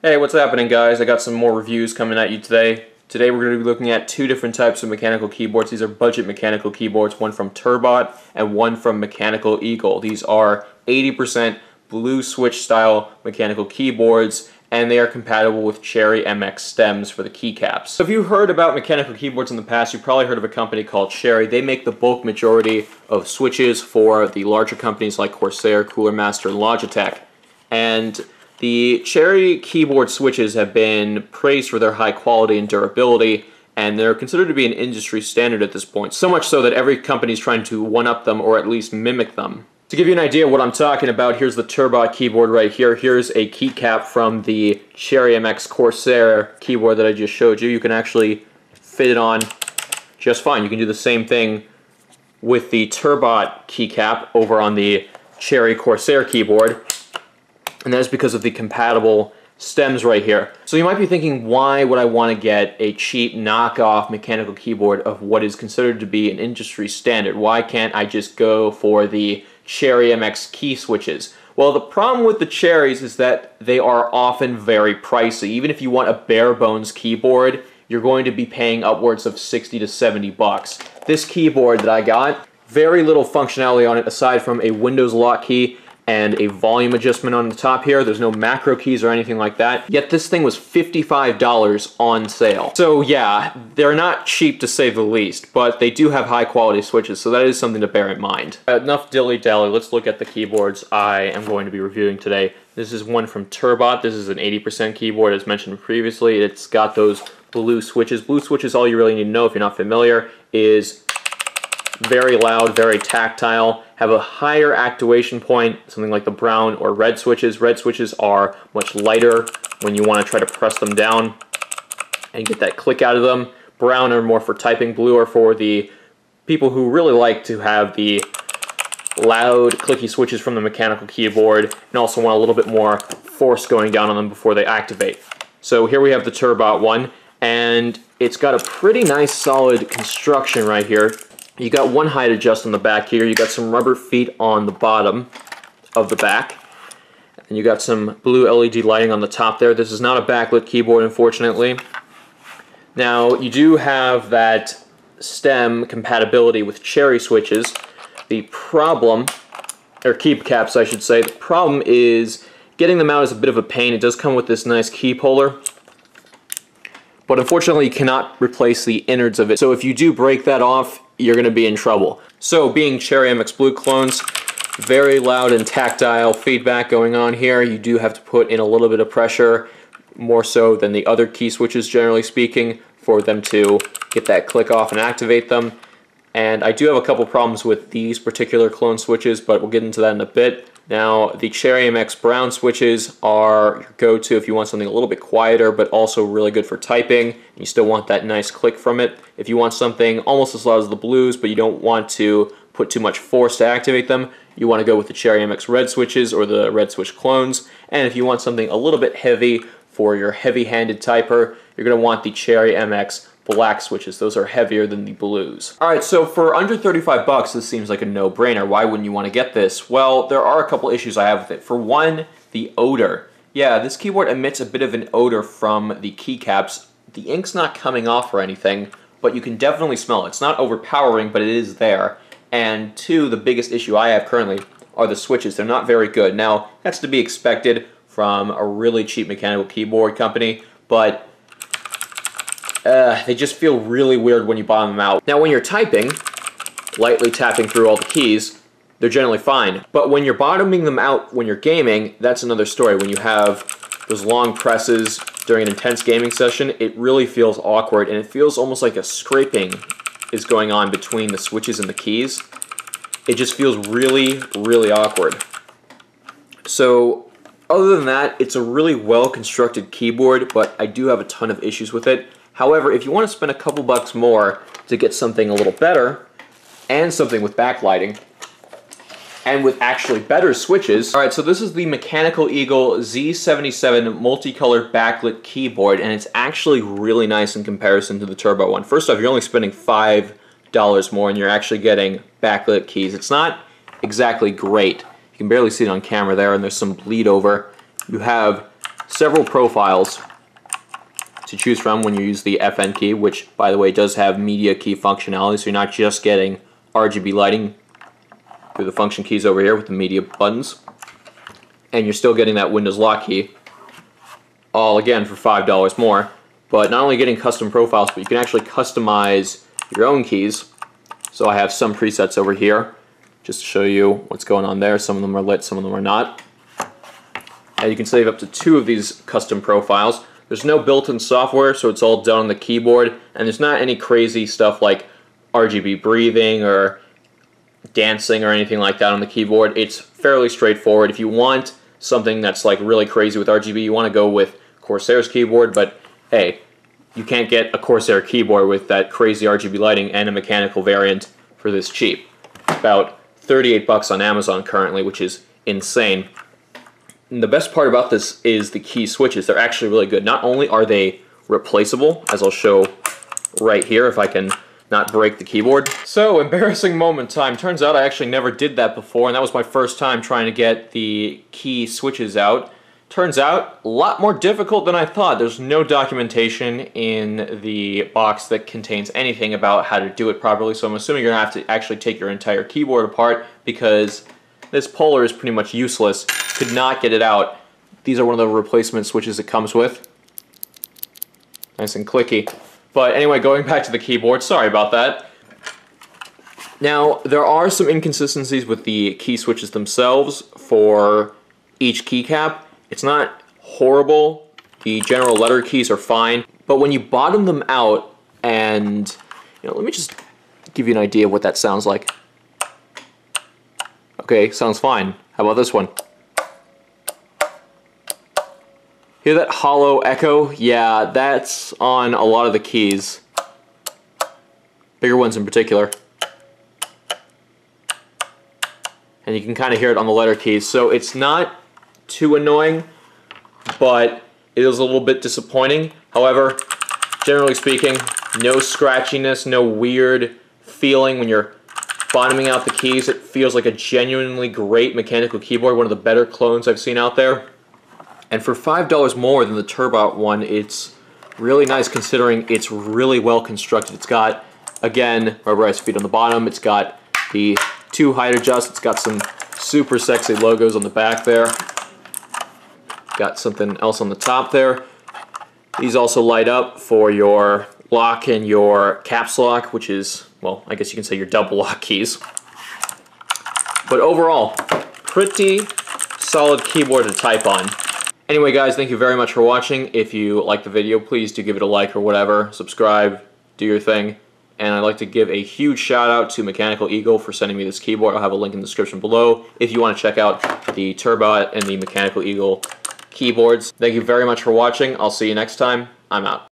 Hey, what's happening, guys? I got some more reviews coming at you today. Today we're going to be looking at two different types of mechanical keyboards. These are budget mechanical keyboards, one from Turbot and one from MechanicalEagle. These are 80% blue switch style mechanical keyboards, and they are compatible with Cherry MX stems for the keycaps. So if you've heard about mechanical keyboards in the past, you've probably heard of a company called Cherry. They make the bulk majority of switches for the larger companies like Corsair, Cooler Master, and Logitech. And the Cherry keyboard switches have been praised for their high quality and durability, and they're considered to be an industry standard at this point. So much so that every company is trying to one-up them or at least mimic them. To give you an idea of what I'm talking about, here's the Turbot keyboard right here. Here's a keycap from the Cherry MX Corsair keyboard that I just showed you. You can actually fit it on just fine. You can do the same thing with the Turbot keycap over on the Cherry Corsair keyboard. And that is because of the compatible stems right here. So you might be thinking, why would I want to get a cheap knockoff mechanical keyboard of what is considered to be an industry standard? Why can't I just go for the Cherry MX key switches? Well, the problem with the Cherries is that they are often very pricey. Even if you want a bare bones keyboard, you're going to be paying upwards of 60 to 70 bucks. This keyboard that I got, very little functionality on it aside from a Windows lock key and a volume adjustment on the top here. There's no macro keys or anything like that. Yet this thing was $55 on sale. So yeah, they're not cheap to say the least, but they do have high quality switches, so that is something to bear in mind. Enough dilly-dally, let's look at the keyboards I am going to be reviewing today. This is one from Turbot. This is an 80% keyboard as mentioned previously. It's got those blue switches. Blue switches, all you really need to know if you're not familiar, is very loud, very tactile, have a higher activation point, something like the brown or red switches. Red switches are much lighter when you want to try to press them down and get that click out of them. Brown are more for typing. Blue are for the people who really like to have the loud, clicky switches from the mechanical keyboard and also want a little bit more force going down on them before they activate. So here we have the Turbot one, and it's got a pretty nice solid construction right here. You got one height adjust on the back here. You got some rubber feet on the bottom of the back. And you got some blue LED lighting on the top there. This is not a backlit keyboard, unfortunately. Now, you do have that stem compatibility with Cherry switches. The problem, or keycaps I should say, the problem is getting them out is a bit of a pain. It does come with this nice key puller, but unfortunately you cannot replace the innards of it. So if you do break that off, you're going to be in trouble. So being Cherry MX Blue clones, very loud and tactile feedback going on here. You do have to put in a little bit of pressure, more so than the other key switches generally speaking, for them to get that click off and activate them. And I do have a couple problems with these particular clone switches, but we'll get into that in a bit. Now, the Cherry MX brown switches are your go-to if you want something a little bit quieter, but also really good for typing. You still want that nice click from it. If you want something almost as loud as the blues, but you don't want to put too much force to activate them, you want to go with the Cherry MX red switches or the red switch clones. And if you want something a little bit heavy for your heavy-handed typer, you're going to want the Cherry MX black switches. Those are heavier than the blues. Alright, so for under 35 bucks, this seems like a no-brainer. Why wouldn't you want to get this? Well, there are a couple issues I have with it. For one, the odor. Yeah, this keyboard emits a bit of an odor from the keycaps. The ink's not coming off or anything, but you can definitely smell it. It's not overpowering, but it is there. And two, the biggest issue I have currently are the switches. They're not very good. Now, that's to be expected from a really cheap mechanical keyboard company, but they just feel really weird when you bottom them out. Now when you're typing, lightly tapping through all the keys, they're generally fine. But when you're bottoming them out when you're gaming, that's another story. When you have those long presses during an intense gaming session, it really feels awkward, and it feels almost like a scraping is going on between the switches and the keys. It just feels really, really awkward. So other than that, it's a really well-constructed keyboard, but I do have a ton of issues with it. However, if you want to spend a couple bucks more to get something a little better, and something with backlighting, and with actually better switches. Alright, so this is the MechanicalEagle Z77 multicolored backlit keyboard, and it's actually really nice in comparison to the Turbo one. First off, you're only spending $5 more, and you're actually getting backlit keys. It's not exactly great. You can barely see it on camera there, and there's some bleed over. You have several profiles to choose from when you use the FN key, which, by the way, does have media key functionality, so you're not just getting RGB lighting through the function keys over here with the media buttons, and you're still getting that Windows lock key, all again for $5 more. But not only getting custom profiles, but you can actually customize your own keys. So I have some presets over here, just to show you what's going on there. Some of them are lit, some of them are not. And you can save up to 2 of these custom profiles. There's no built-in software, so it's all done on the keyboard, and there's not any crazy stuff like RGB breathing or dancing or anything like that on the keyboard. It's fairly straightforward. If you want something that's like really crazy with RGB, you want to go with Corsair's keyboard, but hey, you can't get a Corsair keyboard with that crazy RGB lighting and a mechanical variant for this cheap. About 38 bucks on Amazon currently, which is insane. And the best part about this is the key switches. They're actually really good. Not only are they replaceable, as I'll show right here if I can not break the keyboard. So, embarrassing moment time. Turns out I actually never did that before, and that was my first time trying to get the key switches out. Turns out, a lot more difficult than I thought. There's no documentation in the box that contains anything about how to do it properly, so I'm assuming you're going to have to actually take your entire keyboard apart, because this puller is pretty much useless. Could not get it out. These are one of the replacement switches it comes with. Nice and clicky. But anyway, going back to the keyboard, sorry about that. Now, there are some inconsistencies with the key switches themselves for each keycap. It's not horrible. The general letter keys are fine. But when you bottom them out and, let me just give you an idea of what that sounds like. Okay, sounds fine. How about this one? Hear that hollow echo? Yeah, that's on a lot of the keys. Bigger ones in particular. And you can kind of hear it on the letter keys. So it's not too annoying, but it is a little bit disappointing. However, generally speaking, no scratchiness, no weird feeling when you're bottoming out the keys. It feels like a genuinely great mechanical keyboard, one of the better clones I've seen out there. And for $5 more than the Turbot one, it's really nice considering it's really well constructed. It's got, again, rubberized feet on the bottom. It's got the 2 height adjusts. It's got some super sexy logos on the back there. Got something else on the top there. These also light up for your lock and your caps lock, which is, well, I guess you can say your double lock keys. But overall, pretty solid keyboard to type on. Anyway guys, thank you very much for watching. If you liked the video, please do give it a like or whatever. Subscribe, do your thing. And I'd like to give a huge shout out to MechanicalEagle for sending me this keyboard. I'll have a link in the description below if you want to check out the Turbot and the MechanicalEagle keyboards. Thank you very much for watching. I'll see you next time. I'm out.